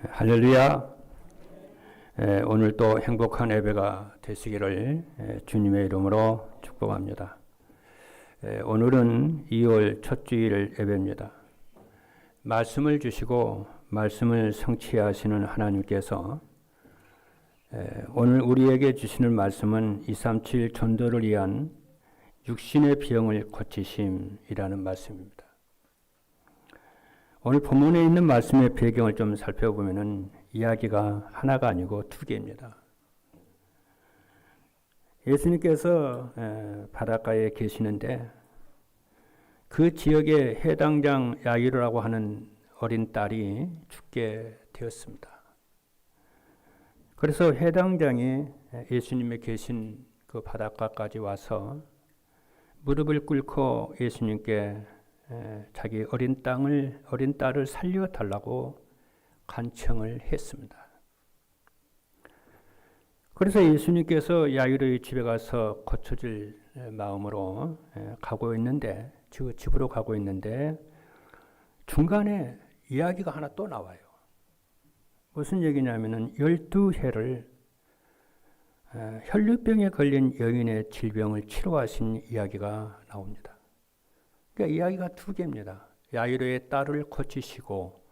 할렐루야. 오늘 또 행복한 예배가 되시기를 주님의 이름으로 축복합니다. 오늘은 2월 첫 주일 예배입니다. 말씀을 주시고 말씀을 성취하시는 하나님께서 오늘 우리에게 주시는 말씀은 237 전도를 위한 육신의 병을 고치심이라는 말씀입니다. 오늘 본문에 있는 말씀의 배경을 좀 살펴보면은 이야기가 하나가 아니고 두 개입니다. 예수님께서 바닷가에 계시는데 그 지역의 해당장 야이로라고 하는 어린 딸이 죽게 되었습니다. 그래서 해당장이 예수님이 계신 그 바닷가까지 와서 무릎을 꿇고 예수님께 자기 어린 딸을 살려달라고 간청을 했습니다. 그래서 예수님께서 야이로의 집에 가서 고쳐질 마음으로 집으로 가고 있는데 중간에 이야기가 하나 또 나와요. 무슨 얘기냐면은 12해를 혈류병에 걸린 여인의 질병을 치료하신 이야기가 나옵니다. 그러니까 이야기가 두 개입니다. 야이로의 딸을 고치시고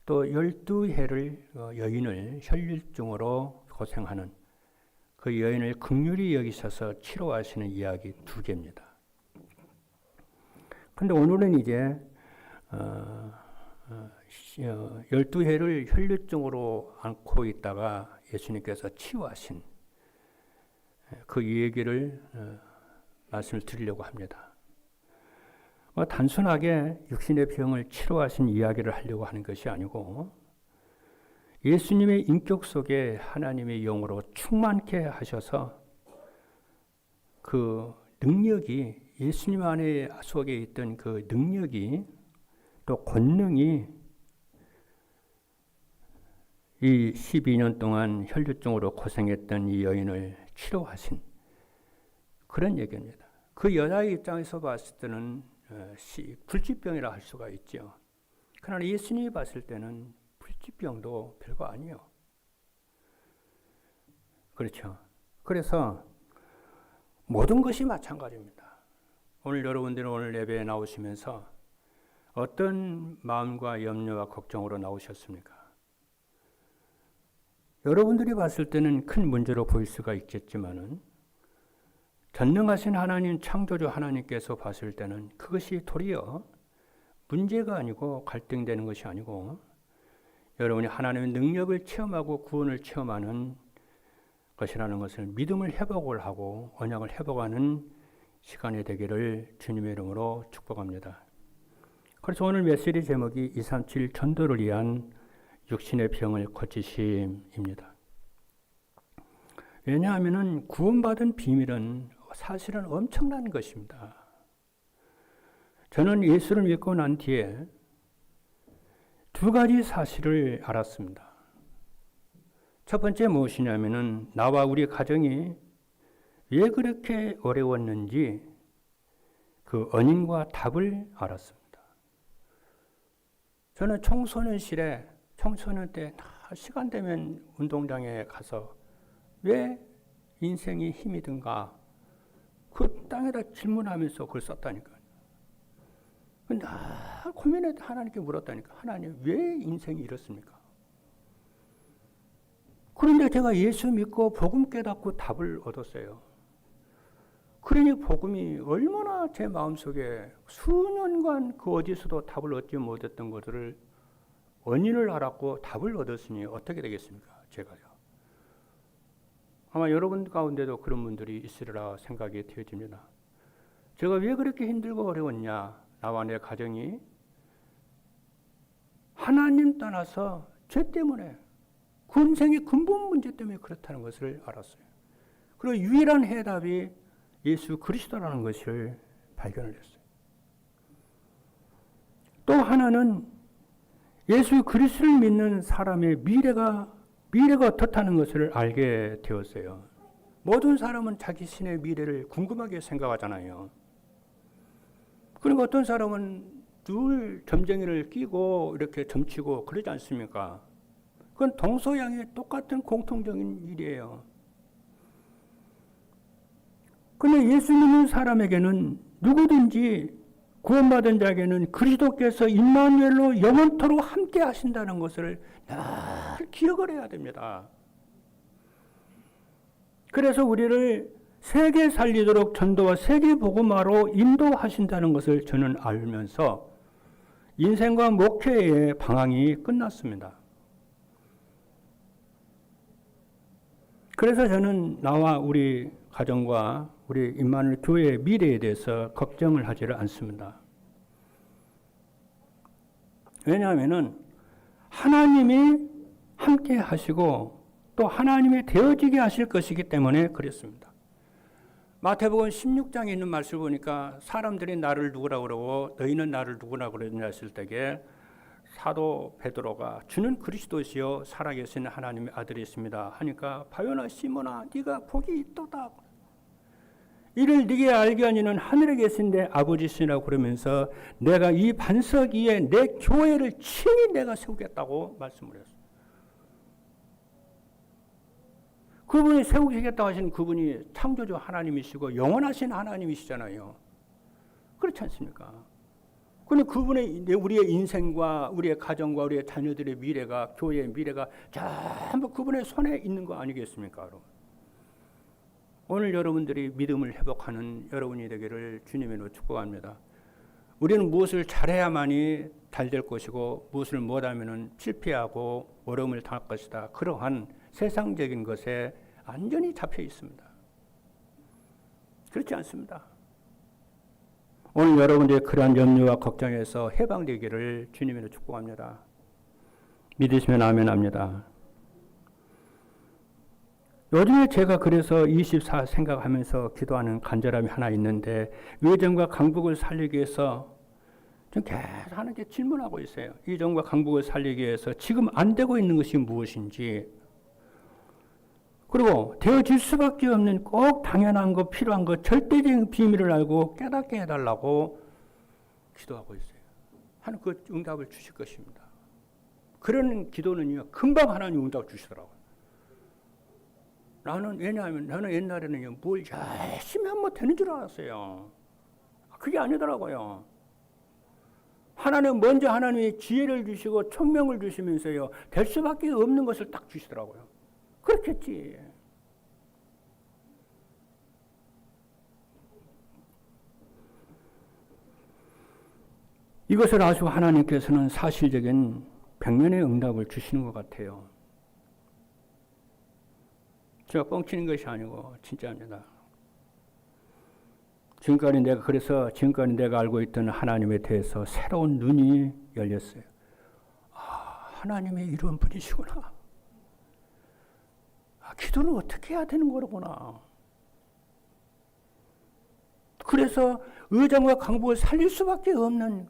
또 12해를 여인을 혈류증으로 고생하는 그 여인을 긍휼히 여기셔서 치료하시는 이야기 두 개입니다. 그런데 오늘은 이제 12해를 혈류증으로 앓고 있다가 예수님께서 치유하신 그 얘기를 말씀을 드리려고 합니다. 단순하게 육신의 병을 치료하신 이야기를 하려고 하는 것이 아니고 예수님의 인격 속에 하나님의 영으로 충만케 하셔서 그 능력이 예수님 안에 속에 있던 그 능력이 또 권능이 이 12년 동안 혈류증으로 고생했던 이 여인을 치료하신 그런 얘기입니다. 그 여자의 입장에서 봤을 때는 불치병이라 할 수가 있죠. 그러나 예수님이 봤을 때는 불치병도 별거 아니에요. 그렇죠. 그래서 모든 것이 마찬가지입니다. 오늘 여러분들은 오늘 예배에 나오시면서 어떤 마음과 염려와 걱정으로 나오셨습니까? 여러분들이 봤을 때는 큰 문제로 보일 수가 있겠지만은 전능하신 하나님, 창조주 하나님께서 봤을 때는 그것이 도리어 문제가 아니고 갈등되는 것이 아니고 여러분이 하나님의 능력을 체험하고 구원을 체험하는 것이라는 것을 믿음을 회복을 하고 언약을 회복하는 시간이 되기를 주님의 이름으로 축복합니다. 그래서 오늘 메시지 제목이 237 전도를 위한 육신의 병을 고치심입니다. 왜냐하면 구원받은 비밀은 사실은 엄청난 것입니다. 저는 예수를 믿고 난 뒤에 두 가지 사실을 알았습니다. 첫 번째 무엇이냐면은 나와 우리 가정이 왜 그렇게 어려웠는지 그 원인과 답을 알았습니다. 저는 청소년 때 시간 되면 운동장에 가서 왜 인생이 힘이 든가 그 땅에다 질문하면서 그걸 썼다니까요. 근데 고민해서 하나님께 물었다니까. 하나님 왜 인생이 이렇습니까? 그런데 제가 예수 믿고 복음 깨닫고 답을 얻었어요. 그러니 복음이 얼마나 제 마음속에 수년간 그 어디서도 답을 얻지 못했던 것들을 원인을 알았고 답을 얻었으니 어떻게 되겠습니까? 제가요. 아마 여러분 가운데도 그런 분들이 있으리라 생각이 되어집니다. 제가 왜 그렇게 힘들고 어려웠냐? 나와 내 가정이 하나님 떠나서 죄 때문에 군생의 근본 문제 때문에 그렇다는 것을 알았어요. 그리고 유일한 해답이 예수 그리스도라는 것을 발견을 했어요. 또 하나는 예수 그리스도를 믿는 사람의 미래가 어떻다는 것을 알게 되었어요. 모든 사람은 자기 신의 미래를 궁금하게 생각하잖아요. 그리고 어떤 사람은 늘 점쟁이를 끼고 이렇게 점치고 그러지 않습니까? 그건 동서양의 똑같은 공통적인 일이에요. 그런데 예수 믿는 사람에게는 누구든지 구원받은 자에게는 그리스도께서 임마누엘로 영원토록 함께 하신다는 것을 늘 기억을 해야 됩니다. 그래서 우리를 세계 살리도록 전도와 세계 복음화로 인도하신다는 것을 저는 알면서 인생과 목회의 방향이 끝났습니다. 그래서 저는 나와 우리 가정과 우리 임마누엘 교회의 미래에 대해서 걱정을 하지를 않습니다. 왜냐하면 하나님이 함께 하시고 또 하나님이 되어지게 하실 것이기 때문에 그랬습니다. 마태복음 16장에 있는 말씀을 보니까 사람들이 나를 누구라고 그러고 너희는 나를 누구라고 그러냐 했을 때에 사도 베드로가 주는 그리스도시요 살아계신 하나님의 아들이십니다 하니까 바요나 시몬아 네가 복이 있도다. 이를 네게 알게 하니는 하늘에 계신 내 아버지시라고 그러면서 내가 이 반석 위에 내 교회를 친히 내가 세우겠다고 말씀을 했어요. 그분이 세우시겠다고 하신 그분이 창조주 하나님이시고 영원하신 하나님이시잖아요. 그렇지 않습니까? 그런데 그분의 우리의 인생과 우리의 가정과 우리의 자녀들의 미래가 교회의 미래가 전부 그분의 손에 있는 거 아니겠습니까? 여러분? 오늘 여러분들이 믿음을 회복하는 여러분이 되기를 주님의 이름으로 축복합니다. 우리는 무엇을 잘해야만이 잘 될 것이고 무엇을 못하면 실패하고 어려움을 당할 것이다. 그러한 세상적인 것에 완전히 잡혀 있습니다. 그렇지 않습니다. 오늘 여러분들의 그러한 염려와 걱정에서 해방되기를 주님으로 축복합니다. 믿으시면 아멘 합니다. 요즘에 제가 그래서 24 생각하면서 기도하는 간절함이 하나 있는데 의정과 강북을 살리기 위해서 좀 계속 하나님께 질문하고 있어요. 의정과 강북을 살리기 위해서 지금 안 되고 있는 것이 무엇인지 그리고 되어질 수밖에 없는 꼭 당연한 것, 필요한 것, 절대적인 비밀을 알고 깨닫게 해달라고 기도하고 있어요. 하나님 그 응답을 주실 것입니다. 그런 기도는요, 금방 하나님 응답 주시더라고요. 왜냐하면 나는 옛날에는요, 뭘 열심히 하면 되는 줄 알았어요. 그게 아니더라고요. 하나님 먼저 하나님이 지혜를 주시고 총명을 주시면서요, 될 수밖에 없는 것을 딱 주시더라고요. 그렇겠지. 이것을 아시고 하나님께서는 사실적인 백면의 응답을 주시는 것 같아요. 제가 뻥치는 것이 아니고 진짜입니다. 지금까지 내가 알고 있던 하나님에 대해서 새로운 눈이 열렸어요. 아, 하나님의 이런 분이시구나. 기도는 어떻게 해야 되는 거구나. 그래서 의정과 강북을 살릴 수밖에 없는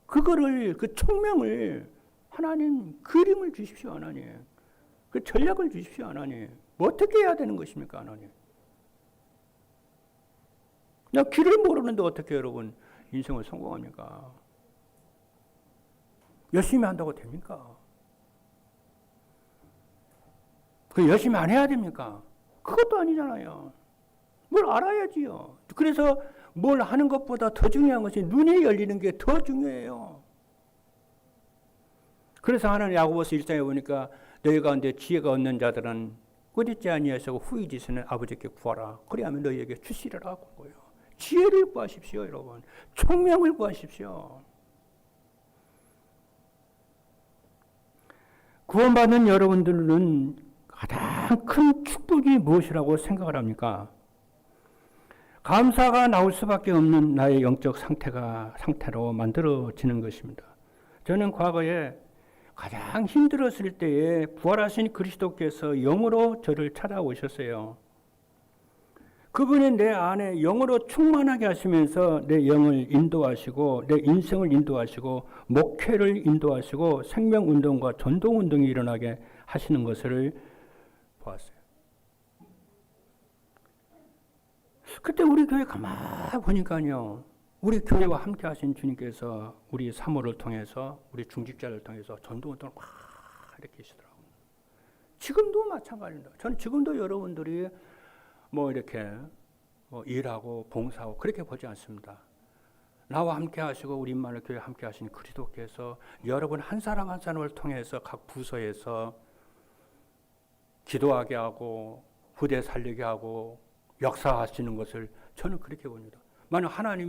그거를, 그 총명을 하나님 그림을 주십시오, 하나님. 그 전략을 주십시오, 하나님. 뭐 어떻게 해야 되는 것입니까, 하나님? 나 길을 모르는데 어떻게 여러분 인생을 성공합니까? 열심히 한다고 됩니까? 그 열심히 안 해야 됩니까? 그것도 아니잖아요. 뭘 알아야지요. 그래서 뭘 하는 것보다 더 중요한 것이 눈이 열리는 게 더 중요해요. 그래서 하나님 야고보서 1장에 보니까 너희 가운데 지혜가 없는 자들은 꾸짖지 아니하시고 후이지시는 아버지께 구하라. 그리하면 너희에게 주시리라 고 거예요. 지혜를 구하십시오, 여러분. 총명을 구하십시오. 구원받는 여러분들은 가장 큰 축복이 무엇이라고 생각을 합니까? 감사가 나올 수밖에 없는 나의 영적 상태로 만들어지는 것입니다. 저는 과거에 가장 힘들었을 때에 부활하신 그리스도께서 영으로 저를 찾아오셨어요. 그분이 내 안에 영으로 충만하게 하시면서 내 영을 인도하시고 내 인생을 인도하시고 목회를 인도하시고 생명운동과 전도운동이 일어나게 하시는 것을 보았어요. 그때 우리 교회 가만히 보니까요, 우리 교회와 함께 하신 주님께서 우리 사모를 통해서 우리 중직자를 통해서 전도운동을 막 이렇게 하시더라고요. 지금도 마찬가지입니다. 저는 지금도 여러분들이 뭐 이렇게 일하고 봉사하고 그렇게 보지 않습니다. 나와 함께 하시고 우리 임마누엘 교회 함께 하신 그리스도께서 여러분 한 사람 한 사람을 통해서 각 부서에서 기도하게 하고 후대 살리게 하고 역사하시는 것을 저는 그렇게 봅니다. 만약 하나님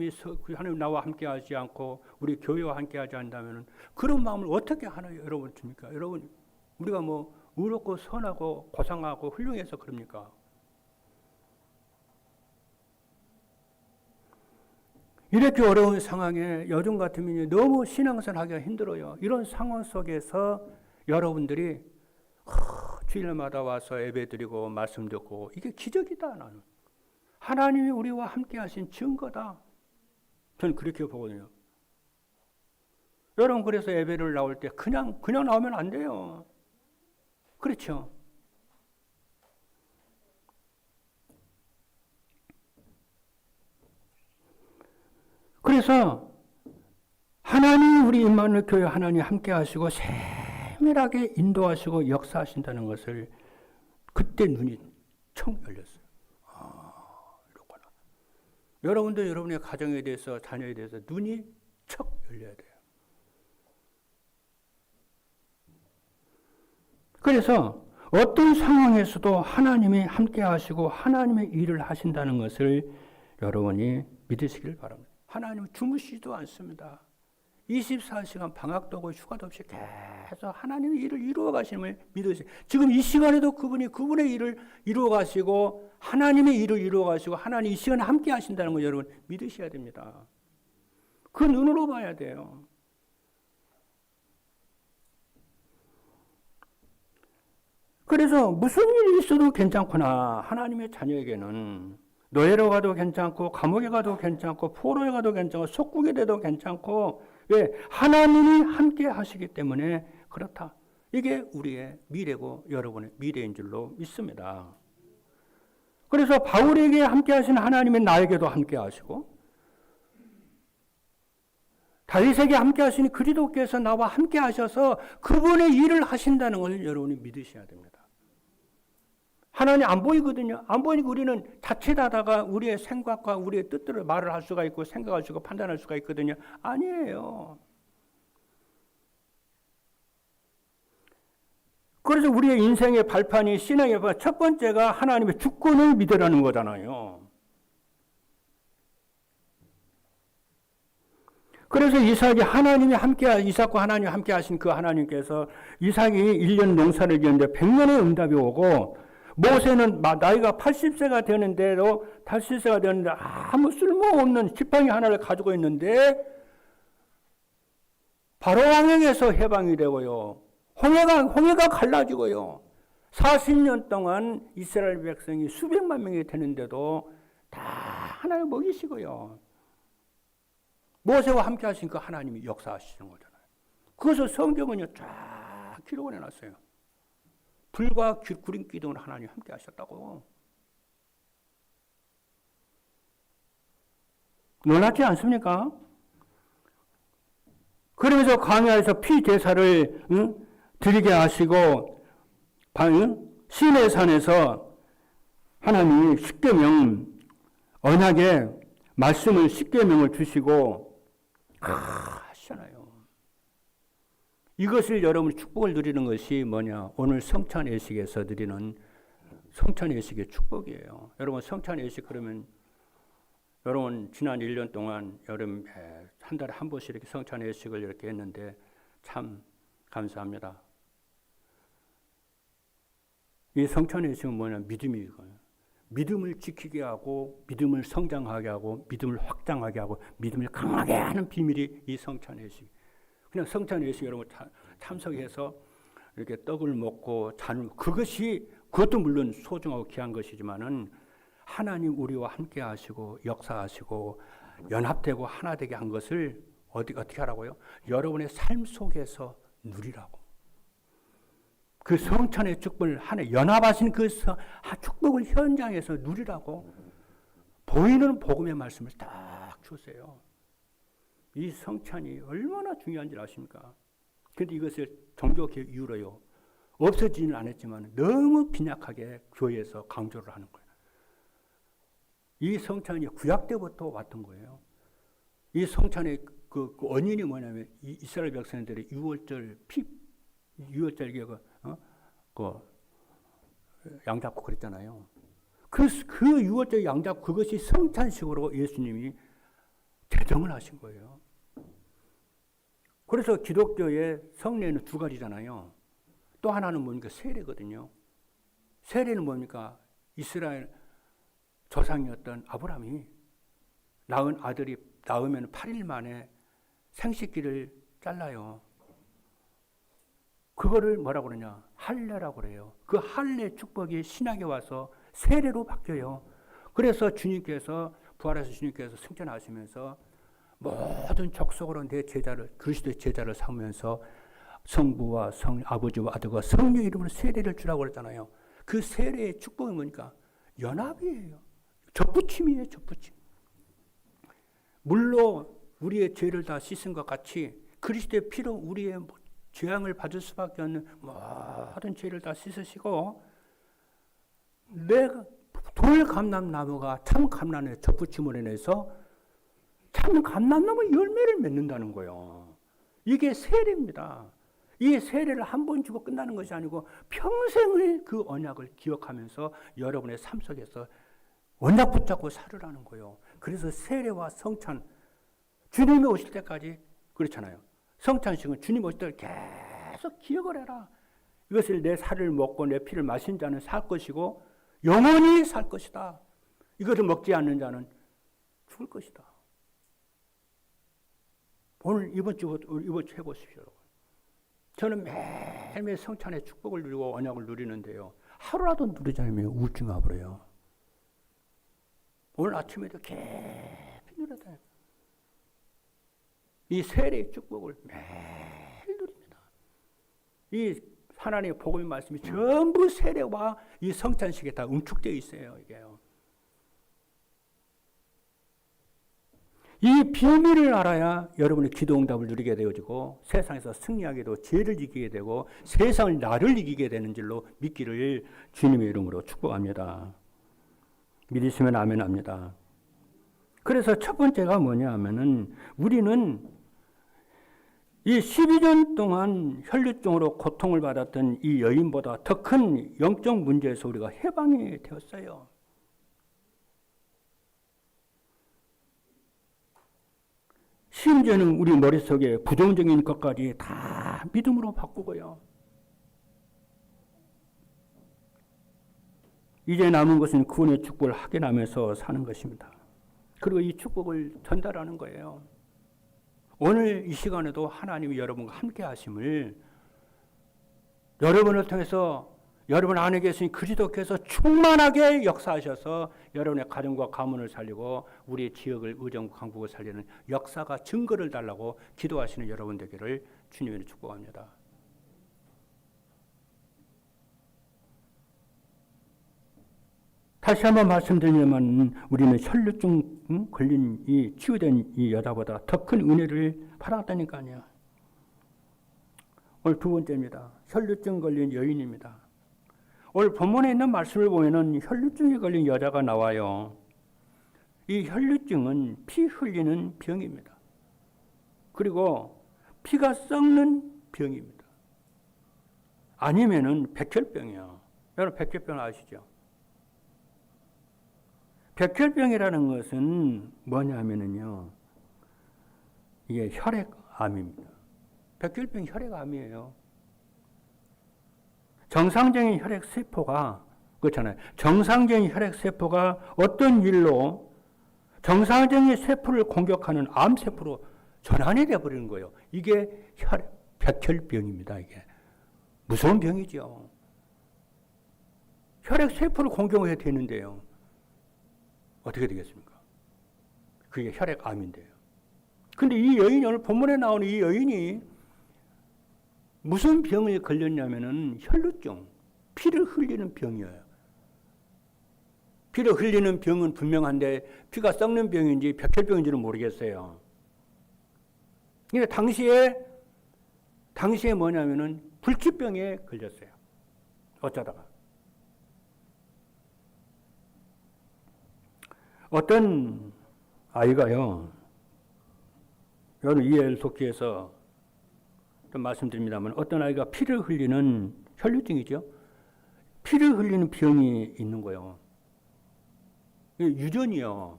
나와 함께 하지 않고 우리 교회와 함께 하지 않는다면 그런 마음을 어떻게 하나 여러분 줍니까? 여러분 우리가 뭐 의롭고 선하고 고상하고 훌륭해서 그럽니까? 이렇게 어려운 상황에 요즘 같으면 너무 신앙생활 하기가 힘들어요. 이런 상황 속에서 여러분들이 주일마다 와서 예배드리고 말씀 듣고 이게 기적이다. 나는 하나님이 우리와 함께 하신 증거다. 저는 그렇게 보거든요. 여러분 그래서 예배를 나올 때 그냥 나오면 안 돼요. 그렇죠? 그래서 하나님 우리 임마누엘 교회 하나님 함께 하시고 세밀하게 인도하시고 역사하신다는 것을 그때 눈이 청 열렸어요. 이렇구나. 여러분도 여러분의 가정에 대해서 자녀에 대해서 눈이 척 열려야 돼요. 그래서 어떤 상황에서도 하나님이 함께 하시고 하나님의 일을 하신다는 것을 여러분이 믿으시길 바랍니다. 하나님은 주무시지도 않습니다. 24시간 방학도 없고 휴가도 없이 계속 하나님의 일을 이루어 가심을 믿으세요. 지금 이 시간에도 그분의 일을 이루어 가시고 하나님의 일을 이루어 가시고 하나님 이 시간에 함께 하신다는 걸 여러분 믿으셔야 됩니다. 그 눈으로 봐야 돼요. 그래서 무슨 일이 있어도 괜찮구나. 하나님의 자녀에게는 노예로 가도 괜찮고 감옥에 가도 괜찮고 포로에 가도 괜찮고 속국에 돼도 괜찮고 왜? 하나님이 함께 하시기 때문에 그렇다. 이게 우리의 미래고 여러분의 미래인 줄로 믿습니다. 그래서 바울에게 함께 하신 하나님은 나에게도 함께 하시고 다윗에게 함께 하시니 그리스도께서 나와 함께 하셔서 그분의 일을 하신다는 걸 여러분이 믿으셔야 됩니다. 하나님 안 보이거든요. 안 보이니까 우리는 자칫하다가 우리의 생각과 우리의 뜻대로 말을 할 수가 있고 생각할 수가 있고 판단할 수가 있거든요. 아니에요. 그래서 우리의 인생의 발판이 신앙의 발판 첫 번째가 하나님의 주권을 믿으라는 거잖아요. 그래서 이삭과 하나님이 함께 하신 그 하나님께서 이삭이 1년 농사를 지었는데 100년의 응답이 오고 모세는 나이가 80세가 되는데도 아무 쓸모없는 지팡이 하나를 가지고 있는데 바로 왕에게서 해방이 되고요. 홍해가 갈라지고요. 40년 동안 이스라엘 백성이 수백만 명이 되는데도 다 하나님 먹이시고요. 모세와 함께 하신 그 하나님이 역사하시는 거잖아요. 그것을 성경은요 쫙 기록을 해놨어요. 불과 구름 기둥을 하나님 함께 하셨다고. 놀랍지 않습니까? 그러면서 광야에서 피 제사를 드리게 하시고 시내 산에서 하나님이 십계명 언약의 말씀을 십계명을 주시고 하시잖아요. 이것을 여러분 축복을 누리는 것이 뭐냐? 오늘 성찬 예식에서 드리는 성찬 예식의 축복이에요. 여러분 성찬 예식 그러면 여러분 지난 1년 동안 여름 한 달에 한 번씩 이렇게 성찬 예식을 이렇게 했는데 참 감사합니다. 이 성찬 예식은 뭐냐? 믿음이거든요. 믿음을 지키게 하고 믿음을 성장하게 하고 믿음을 확장하게 하고 믿음을 강하게 하는 비밀이 이 성찬 예식. 그냥 성찬 예식 여러분 참석해서 이렇게 떡을 먹고 자는 그것도 물론 소중하고 귀한 것이지만은 하나님 우리와 함께 하시고 역사하시고 연합되고 하나 되게 한 것을 어떻게 하라고요? 여러분의 삶 속에서 누리라고. 그 성찬의 축복을 연합하신 그 축복을 현장에서 누리라고 보이는 복음의 말씀을 딱 주세요. 이 성찬이 얼마나 중요한지 아십니까? 그런데 이것을 종교개혁 이후로요. 없어지지는 않았지만 너무 빈약하게 교회에서 강조를 하는 거예요. 이 성찬이 구약 때부터 왔던 거예요. 이 성찬의 그 원인이 뭐냐면 이스라엘 백성들의 유월절 양 잡고 그랬잖아요. 그 유월절 양 잡고 그것이 성찬식으로 예수님이 제정을 하신 거예요. 그래서 기독교의 성례는 두 가지잖아요. 또 하나는 뭡니까? 세례거든요. 세례는 뭡니까? 이스라엘 조상이었던 아브라함이 낳은 아들이 낳으면 8일 만에 생식기를 잘라요. 그거를 뭐라고 그러냐? 할례라고 그래요. 그 할례 축복이 신약에 와서 세례로 바뀌어요. 그래서 주님께서 부활해서 주님께서 승천하시면서 모든 족속으로 내 제자를 그리스도의 제자를 삼으면서 성부와 아버지와 아들과 성령의 이름으로 세례를 주라고 그랬잖아요. 그 세례의 축복은 뭐니까? 연합이에요. 접붙임이에요. 접붙임. 물로 우리의 죄를 다 씻은 것 같이 그리스도의 피로 우리의 죄악을 받을 수밖에 없는 모든 죄를 다 씻으시고 내가 돌 감람나무가 참 감람나무에 접붙임을 해내서 참 감람나무 열매를 맺는다는 거예요. 이게 세례입니다. 이 세례를 한 번 주고 끝나는 것이 아니고 평생을 그 언약을 기억하면서 여러분의 삶 속에서 언약 붙잡고 살으라는 거예요. 그래서 세례와 성찬, 주님이 오실 때까지 그렇잖아요. 성찬식은 주님 오실 때 계속 기억을 해라. 이것을 내 살을 먹고 내 피를 마신 자는 살 것이고 영원히 살 것이다. 이것을 먹지 않는 자는 죽을 것이다. 오늘 이번 주 해보십시오. 저는 매일매일 성찬의 축복을 누리고 언약을 누리는데요. 하루라도 누리지 않으면 우울증 와버려요. 오늘 아침에도 깊이 누렸다. 이 세례의 축복을 매일 누립니다. 이 하나님의 복음의 말씀이 전부 세례와 이 성찬식에 다 응축되어 있어요. 이게요. 이 비밀을 알아야 여러분의 기도 응답을 누리게 되어지고 세상에서 승리하게도 죄를 이기게 되고 세상을 나를 이기게 되는 줄로 믿기를 주님의 이름으로 축복합니다. 믿으시면 아멘 합니다. 그래서 첫 번째가 뭐냐 하면은 우리는 이 12년 동안 혈류증으로 고통을 받았던 이 여인보다 더 큰 영적 문제에서 우리가 해방이 되었어요. 심지어는 우리 머릿속에 부정적인 것까지 다 믿음으로 바꾸고요. 이제 남은 것은 구원의 축복을 확인하면서 사는 것입니다. 그리고 이 축복을 전달하는 거예요. 오늘 이 시간에도 하나님이 여러분과 함께 하심을 여러분을 통해서 여러분 안에 계신 그리스도께서 충만하게 역사하셔서 여러분의 가정과 가문을 살리고 우리 지역을 의정 강국을 살리는 역사가 증거를 달라고 기도하시는 여러분 되기를 주님으로 축복합니다. 다시 한번 말씀드리면 우리는 혈류증 걸린 이 치유된 이 여자보다 더 큰 은혜를 받았다니까요. 오늘 두 번째입니다. 혈류증 걸린 여인입니다. 오늘 본문에 있는 말씀을 보면은 혈류증에 걸린 여자가 나와요. 이 혈류증은 피 흘리는 병입니다. 그리고 피가 썩는 병입니다. 아니면은 백혈병이요. 여러분 백혈병 아시죠? 백혈병이라는 것은 뭐냐면은요. 이게 혈액암입니다. 백혈병이 혈액암이에요. 정상적인 혈액세포가 그렇잖아요. 정상적인 혈액세포가 어떤 일로 정상적인 세포를 공격하는 암세포로 전환이 되어버리는 거예요. 이게 백혈병입니다. 이게 무서운 병이죠. 혈액세포를 공격해야 되는데요. 어떻게 되겠습니까? 그게 혈액암인데요. 근데 이 여인이 오늘 본문에 나오는 이 여인이 무슨 병에 걸렸냐면은 혈류증, 피를 흘리는 병이에요. 피를 흘리는 병은 분명한데 피가 썩는 병인지 백혈병인지는 모르겠어요. 근데 당시에 뭐냐면은 불치병에 걸렸어요. 어쩌다가. 어떤 아이가요, 여러분 이해를 돕기 위해서 좀 말씀드립니다만, 어떤 아이가 피를 흘리는 혈류증이죠. 피를 흘리는 병이 있는 거예요. 유전이요.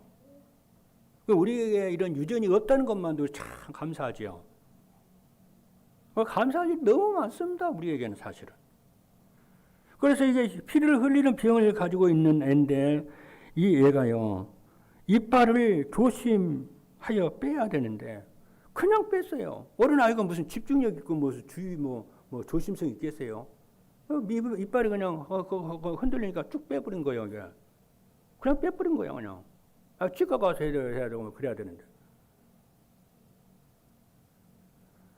우리에게 이런 유전이 없다는 것만도 참 감사하지요. 감사할 일이 너무 많습니다. 우리에게는 사실은. 그래서 이제 피를 흘리는 병을 가지고 있는 애인데, 이 애가요, 이빨을 조심하여 빼야 되는데 그냥 뺐어요. 어린 아이가 무슨 집중력 있고 무슨 주의 뭐 조심성 있겠어요? 이빨이 그냥 흔들리니까 쭉 빼버린 거예요. 이게. 그냥 빼버린 거예요. 그냥. 치과 가서 해야 되고 그래야 되는데.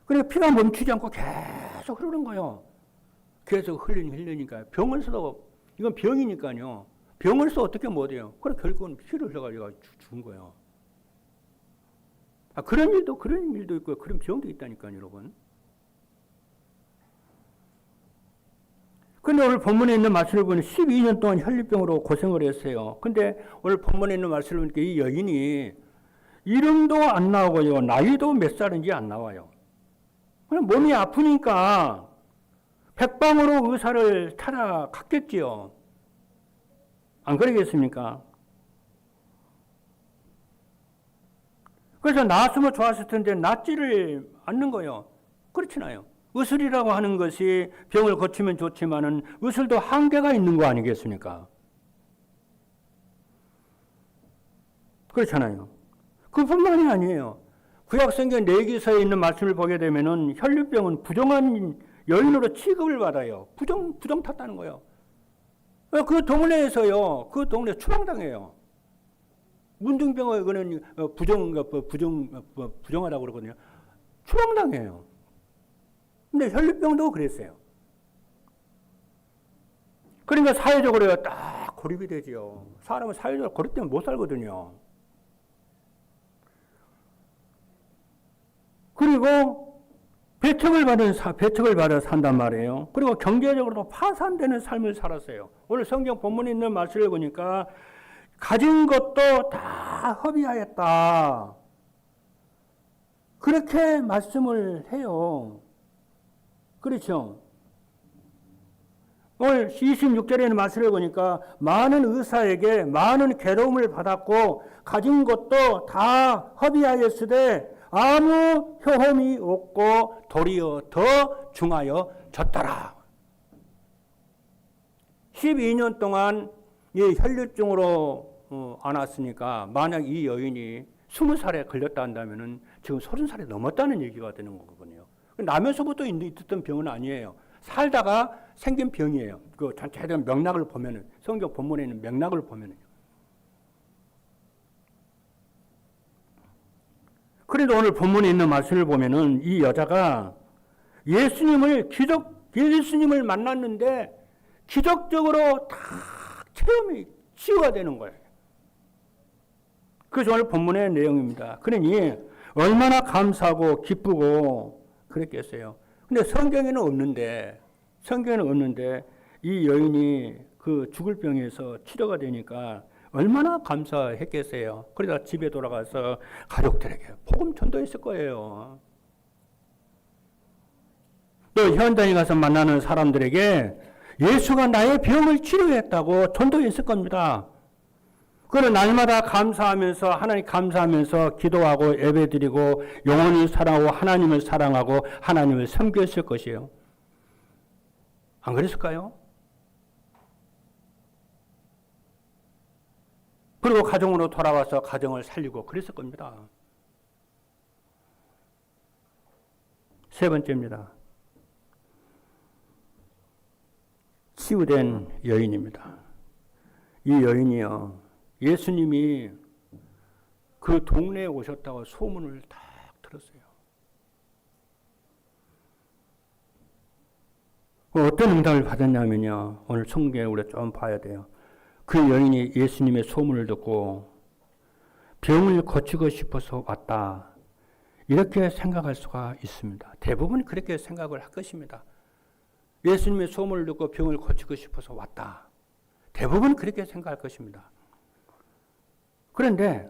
그러니까 피가 멈추지 않고 계속 흐르는 거예요. 계속 흘리니까 병원에서도 이건 병이니까요. 병원에서 어떻게 못해요? 그래 결국은 피를 흘려가지고 죽은 거예요. 그런 일도 있고 그런 병도 있다니까요, 여러분. 근데 오늘 본문에 있는 말씀을 보니 12년 동안 혈류병으로 고생을 했어요. 근데 오늘 본문에 있는 말씀을 보니까 이 여인이 이름도 안 나오고요. 나이도 몇 살인지 안 나와요. 그냥 몸이 아프니까 백방으로 의사를 찾아갔겠지요. 안 그러겠습니까? 그래서 나았으면 좋았을 텐데 낫지를 않는 거예요. 그렇진 않아요. 의술이라고 하는 것이 병을 고치면 좋지만은 의술도 한계가 있는 거 아니겠습니까? 그렇잖아요. 그뿐만이 아니에요. 구약성경 내기서에 있는 말씀을 보게 되면은 혈류병은 부정한 여인으로 취급을 받아요. 부정 탔다는 거예요. 그 동네에서요, 그 동네 추방당해요. 문둥병을 그는 부정하다고 그러거든요. 추방당해요. 근데 혈류병도 그랬어요. 그러니까 사회적으로 딱 고립이 되죠. 사람은 사회적으로 고립되면 못 살거든요. 그리고 배척을 받아 산단 말이에요. 그리고 경제적으로도 파산되는 삶을 살았어요. 오늘 성경 본문에 있는 말씀을 보니까 가진 것도 다 허비하였다. 그렇게 말씀을 해요. 그렇죠? 오늘 26절에 있는 말씀을 보니까 많은 의사에게 많은 괴로움을 받았고 가진 것도 다 허비하였으되 아무 효험이 없고 도리어 더 중하여 졌더라. 12년 동안 이 혈류증으로 안았으니까 만약 이 여인이 20살에 걸렸다 한다면 지금 30살이 넘었다는 얘기가 되는 거거든요. 나면서부터 있었던 병은 아니에요. 살다가 생긴 병이에요. 그 전체적인 맥락을 보면은, 성경 본문에 있는 맥락을 보면은요. 그래도 오늘 본문에 있는 말씀을 보면은 이 여자가 예수님을 만났는데 기적적으로 다 체험이 치유가 되는 거예요. 그래서 오늘 본문의 내용입니다. 그러니 얼마나 감사하고 기쁘고 그랬겠어요. 근데 성경에는 없는데 이 여인이 그 죽을 병에서 치료가 되니까 얼마나 감사했겠어요. 그러다 집에 돌아가서 가족들에게 복음 전도했을 거예요. 또 현장에 가서 만나는 사람들에게 예수가 나의 병을 치료했다고 전도했을 겁니다. 그는 날마다 감사하면서 하나님 감사하면서 기도하고 예배드리고 영원히 사랑하고 하나님을 사랑하고 하나님을 섬겼을 것이에요. 안 그랬을까요? 그리고 가정으로 돌아와서 가정을 살리고 그랬을 겁니다. 세 번째입니다. 치유된 여인입니다. 이 여인이요. 예수님이 그 동네에 오셨다고 소문을 딱 들었어요. 어떤 응답을 받았냐면요. 오늘 성경에 우리가 좀 봐야 돼요. 그 여인이 예수님의 소문을 듣고 병을 고치고 싶어서 왔다. 이렇게 생각할 수가 있습니다. 대부분 그렇게 생각을 할 것입니다. 예수님의 소문을 듣고 병을 고치고 싶어서 왔다. 대부분 그렇게 생각할 것입니다. 그런데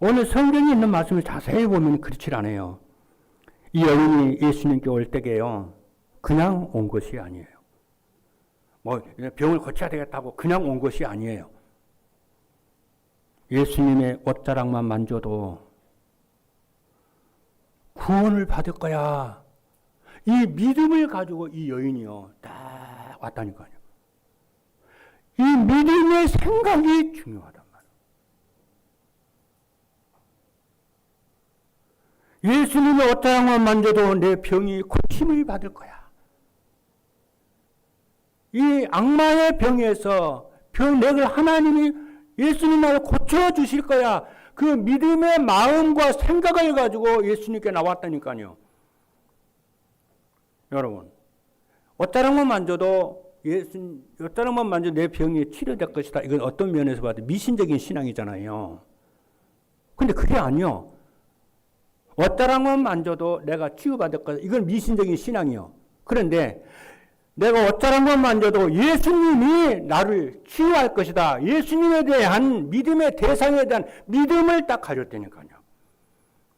오늘 성경에 있는 말씀을 자세히 보면 그렇지 않아요. 이 여인이 예수님께 올 때게요, 그냥 온 것이 아니에요. 병을 고쳐야 되겠다고 그냥 온 것이 아니에요. 예수님의 옷자락만 만져도 구원을 받을 거야. 이 믿음을 가지고 이 여인이요, 딱 왔다니까요. 이 믿음의 생각이 중요하단 말이에요. 예수님의 옷자락만 만져도 내 병이 고침을 받을 거야. 이 악마의 병에서 병맥을 하나님이 예수님을 고쳐주실 거야. 그 믿음의 마음과 생각을 가지고 예수님께 나왔다니까요. 여러분, 옷자락만 만져도 옷자락만 만져도 내 병이 치료될 것이다. 이건 어떤 면에서 봐도 미신적인 신앙이잖아요. 근데 그게 아니요. 옷자락만 만져도 내가 치유받을 거다. 이건 미신적인 신앙이요. 그런데 내가 옷자락만 만져도 예수님이 나를 치유할 것이다. 예수님에 대한 믿음의 대상에 대한 믿음을 딱 가졌다니까요.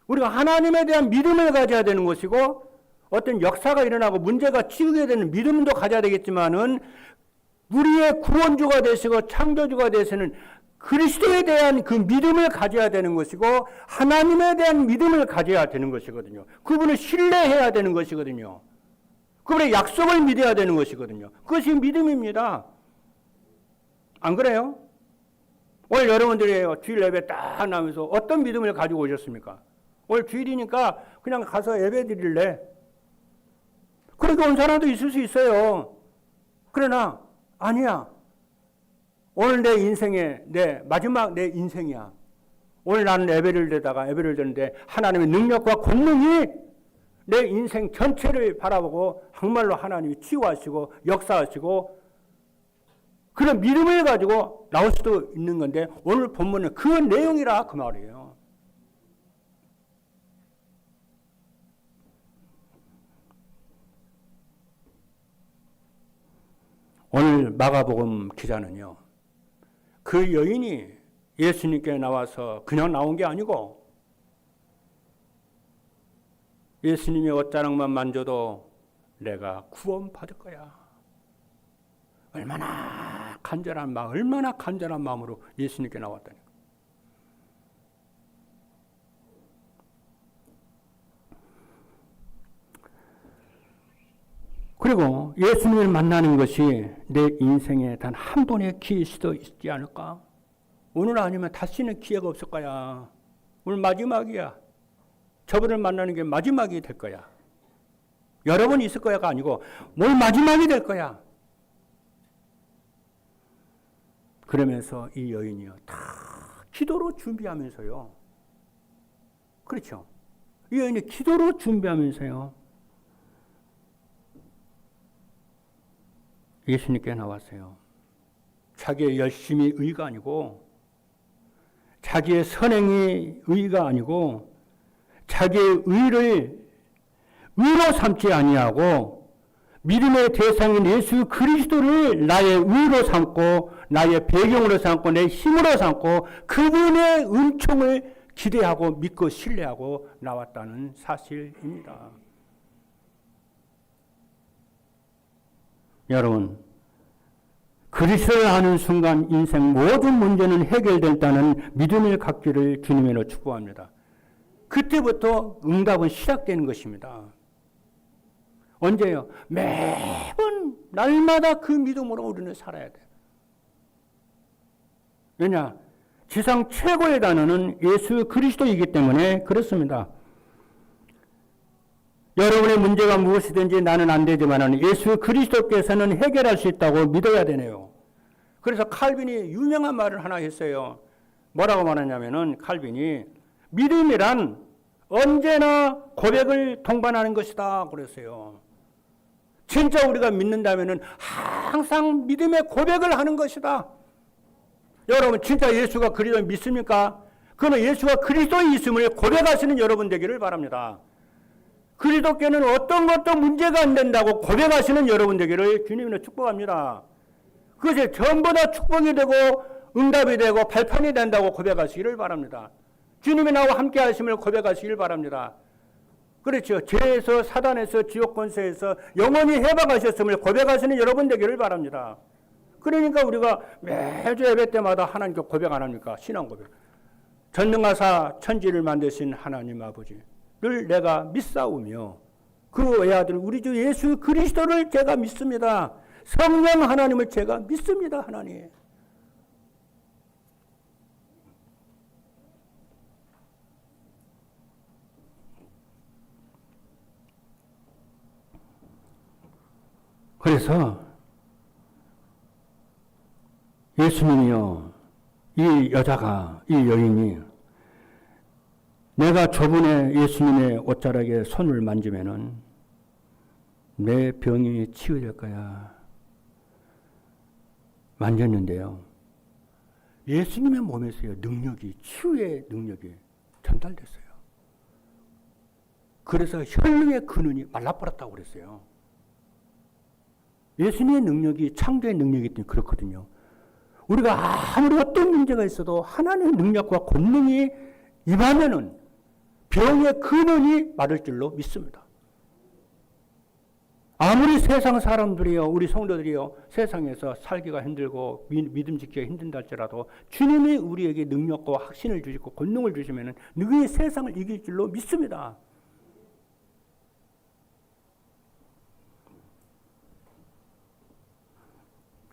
우리가 하나님에 대한 믿음을 가져야 되는 것이고, 어떤 역사가 일어나고 문제가 치유게 되는 믿음도 가져야 되겠지만은, 우리의 구원주가 되시고 창조주가 되시는 그리스도에 대한 그 믿음을 가져야 되는 것이고, 하나님에 대한 믿음을 가져야 되는 것이거든요. 그분을 신뢰해야 되는 것이거든요. 그분의 약속을 믿어야 되는 것이거든요. 그것이 믿음입니다. 안 그래요? 오늘 여러분들이 주일 예배 딱 나오면서 어떤 믿음을 가지고 오셨습니까? 오늘 주일이니까 그냥 가서 예배 드릴래. 그렇게 온 사람도 있을 수 있어요. 그러나 아니야. 오늘 내 인생의 마지막 내 인생이야. 오늘 나는 예배를 드는데 하나님의 능력과 권능이 내 인생 전체를 바라보고 정말로 하나님이 치유하시고 역사하시고 그런 믿음을 가지고 나올 수도 있는 건데, 오늘 본문은 그 내용이라 그 말이에요. 오늘 마가복음 기자는요, 그 여인이 예수님께 나와서 그냥 나온 게 아니고 예수님의 옷자락만 만져도 내가 구원받을 거야. 얼마나 간절한 마음으로 예수님께 나왔다니까. 그리고 예수님을 만나는 것이 내 인생에 단 한 번의 기회일 수도 있지 않을까? 오늘 아니면 다시는 기회가 없을 거야. 오늘 마지막이야. 저분을 만나는 게 마지막이 될 거야. 여러 번 있을 거야가 아니고 뭘 마지막이 될 거야. 그러면서 이 여인이요, 다 기도로 준비하면서요. 그렇죠. 이 여인이 기도로 준비하면서요, 예수님께 나왔어요. 자기의 열심이 의가 아니고, 자기의 선행이 의가 아니고, 자기의 의를 의로 삼지 아니하고 믿음의 대상인 예수 그리스도를 나의 의로 삼고 나의 배경으로 삼고 내 힘으로 삼고 그분의 은총을 기대하고 믿고 신뢰하고 나왔다는 사실입니다. 여러분, 그리스도를 아는 순간 인생 모든 문제는 해결된다는 믿음을 갖기를 주님으로 축복합니다. 그때부터 응답은 시작되는 것입니다. 언제요? 매번 날마다 그 믿음으로 우리는 살아야 돼요. 왜냐? 지상 최고의 단어는 예수 그리스도이기 때문에 그렇습니다. 여러분의 문제가 무엇이든지 나는 안 되지만 예수 그리스도께서는 해결할 수 있다고 믿어야 되네요. 그래서 칼빈이 유명한 말을 하나 했어요. 뭐라고 말하냐면은, 칼빈이 믿음이란 언제나 고백을 동반하는 것이다 그랬어요. 진짜 우리가 믿는다면은 항상 믿음의 고백을 하는 것이다. 여러분, 진짜 예수가 그리스도를 믿습니까? 그러면 예수가 그리스도의 있음을 고백하시는 여러분 되기를 바랍니다. 그리스도께는 어떤 것도 문제가 안 된다고 고백하시는 여러분 되기를 주님으로 축복합니다. 그것이 전부 다 축복이 되고 응답이 되고 발판이 된다고 고백하시기를 바랍니다. 주님이 나와 함께 하심을 고백하시길 바랍니다. 그렇죠. 죄에서 사단에서 지옥 권세에서 영원히 해방하셨음을 고백하시는 여러분 되기를 바랍니다. 그러니까 우리가 매주 예배 때마다 하나님께 고백 안 합니까? 신앙 고백. 전능하사 천지를 만드신 하나님 아버지를 내가 믿사오며 그 외아들 우리 주 예수 그리스도를 제가 믿습니다. 성령 하나님을 제가 믿습니다. 하나님. 그래서 예수님이요, 이 여자가, 이 여인이 내가 저번에 예수님의 옷자락에 손을 만지면은 내 병이 치유될 거야. 만졌는데요. 예수님의 몸에서요, 능력이, 치유의 능력이 전달됐어요. 그래서 혈루의 근원이 말라버렸다고 그랬어요. 예수님의 능력이 창조의 능력이기 때문에 그렇거든요. 우리가 아무리 어떤 문제가 있어도 하나님의 능력과 권능이 임하면은 병의 근원이 마를 줄로 믿습니다. 아무리 세상 사람들이요, 우리 성도들이요, 세상에서 살기가 힘들고 믿음 지키기가 힘든다 할지라도 주님이 우리에게 능력과 확신을 주시고 권능을 주시면은 능히 세상을 이길 줄로 믿습니다.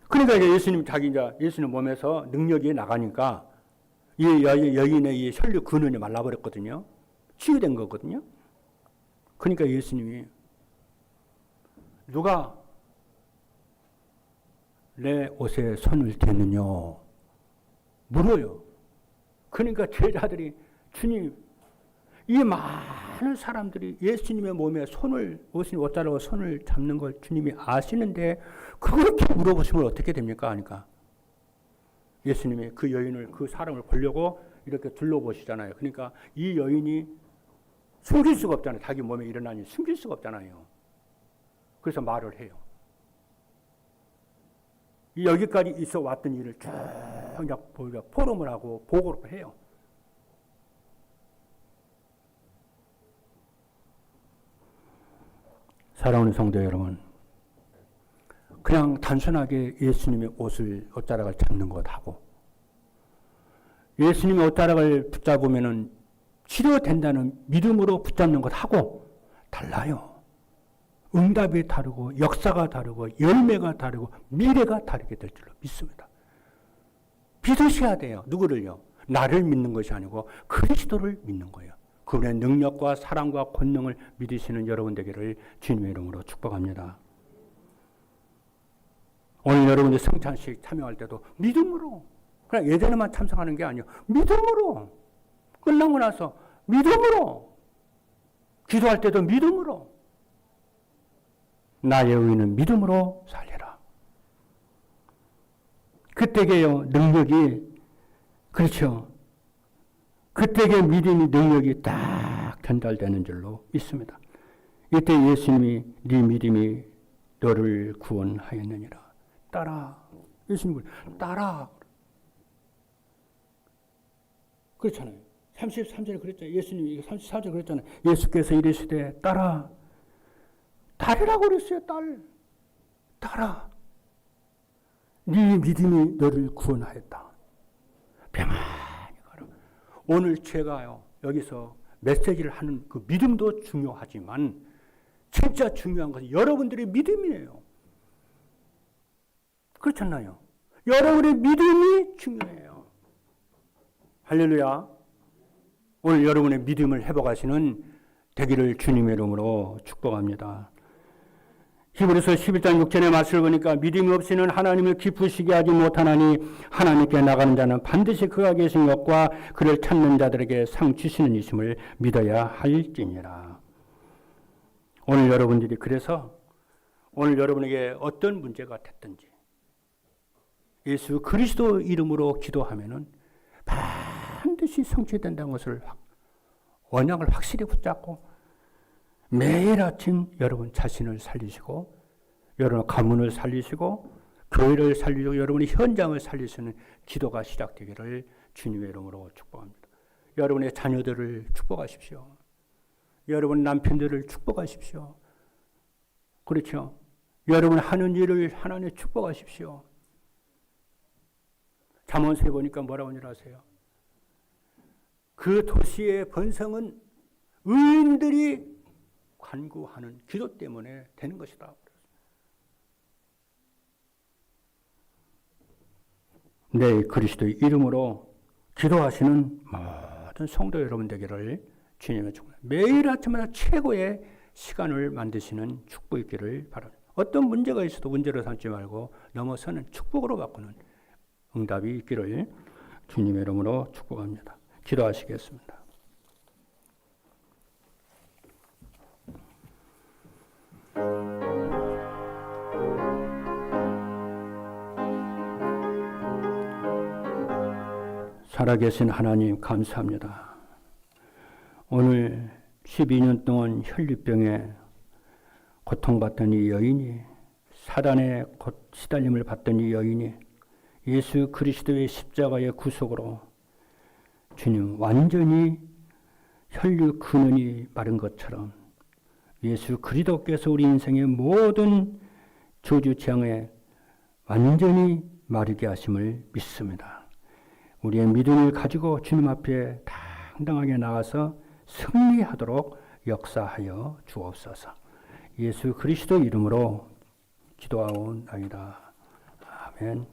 그러니까 이제 예수님 몸에서 능력이 나가니까 이 여인의 이 혈류 근원이 말라버렸거든요. 치유된 거거든요. 그러니까 예수님이 누가 내 옷에 손을 대느냐 물어요. 그러니까 제자들이 주님, 이 많은 사람들이 예수님의 몸에 옷자락으로 손을 잡는 걸 주님이 아시는데 그렇게 물어보시면 어떻게 됩니까? 하니까 예수님이 그 여인을, 그 사람을 보려고 이렇게 둘러보시잖아요. 그러니까 이 여인이 숨길 수가 없잖아요. 자기 몸에 일어나니 숨길 수가 없잖아요. 그래서 말을 해요. 여기까지 있어 왔던 일을 쭉 포럼을 하고 보고를 해요. 사랑하는 성도 여러분, 그냥 단순하게 예수님의 옷자락을 잡는 것하고 예수님의 옷자락을 붙잡으면 치료된다는 믿음으로 붙잡는 것하고 달라요. 응답이 다르고 역사가 다르고 열매가 다르고 미래가 다르게 될 줄로 믿습니다. 믿으셔야 돼요. 누구를요? 나를 믿는 것이 아니고 그리스도를 믿는 거예요. 그분의 능력과 사랑과 권능을 믿으시는 여러분 되기를 주님의 이름으로 축복합니다. 오늘 여러분들 성찬식 참여할 때도 믿음으로, 그냥 예전에만 참석하는 게 아니에요. 믿음으로, 끝나고 나서 믿음으로, 기도할 때도 믿음으로, 나의 의는 믿음으로 살리라. 그때게요, 능력이, 그렇죠. 그때게 믿음이, 능력이 딱 전달되는 줄로 믿습니다. 이때 예수님이 네 믿음이 너를 구원하였느니라. 따라. 예수님, 따라. 그렇잖아요. 33절에 그랬잖아요. 예수님이 34절에 그랬잖아요. 예수께서 이르시되 따라. 딸이라고 그랬어요. 따라. 네 믿음이 너를 구원하였다. 평안히 가라. 오늘 제가요, 여기서 메시지를 하는 그 믿음도 중요하지만 진짜 중요한 것은 여러분들의 믿음이에요. 그렇잖아요. 여러분의 믿음이 중요해요. 할렐루야. 오늘 여러분의 믿음을 회복하시는 되기를 주님의 이름으로 축복합니다. 히브리서 11장 6절의 말씀을 보니까 믿음이 없이는 하나님을 기쁘시게 하지 못하나니 하나님께 나가는 자는 반드시 그가 계신 것과 그를 찾는 자들에게 상 주시는 이심을 믿어야 할지니라. 오늘 여러분들이 그래서 오늘 여러분에게 어떤 문제가 됐든지 예수 그리스도 이름으로 기도하면은 반드시 성취된다는 것을 언약을 확실히 붙잡고 매일 아침 여러분 자신을 살리시고 여러분 가문을 살리시고 교회를 살리고 여러분의 현장을 살리시는 기도가 시작되기를 주님의 이름으로 축복합니다. 여러분의 자녀들을 축복하십시오. 여러분 남편들을 축복하십시오. 그렇죠? 여러분 하는 일을 하나님 축복하십시오. 잠언서에 보니까 뭐라고 아세요? 그 도시의 번성은 의인들이 간구하는 기도 때문에 되는 것이다. 내 그리스도의 이름으로 기도하시는 모든 성도 여러분 되기를 주님의 축복. 매일 아침마다 최고의 시간을 만드시는 축복 있기를 바랍니다. 어떤 문제가 있어도 문제로 삼지 말고 넘어서는 축복으로 바꾸는 응답이 있기를 주님의 이름으로 축복합니다. 기도하시겠습니다. 살아계신 하나님 감사합니다. 오늘 12년 동안 혈류병에 고통받던 이 여인이 사단의 시달림을 받던 이 여인이 예수 그리스도의 십자가의 구속으로 주님 완전히 혈류 근원이 마른 것처럼 예수 그리스도께서 우리 인생의 모든 저주 재앙에 완전히 마르게 하심을 믿습니다. 우리의 믿음을 가지고 주님 앞에 당당하게 나가서 승리하도록 역사하여 주옵소서. 예수 그리스도 이름으로 기도하옵나이다. 아멘.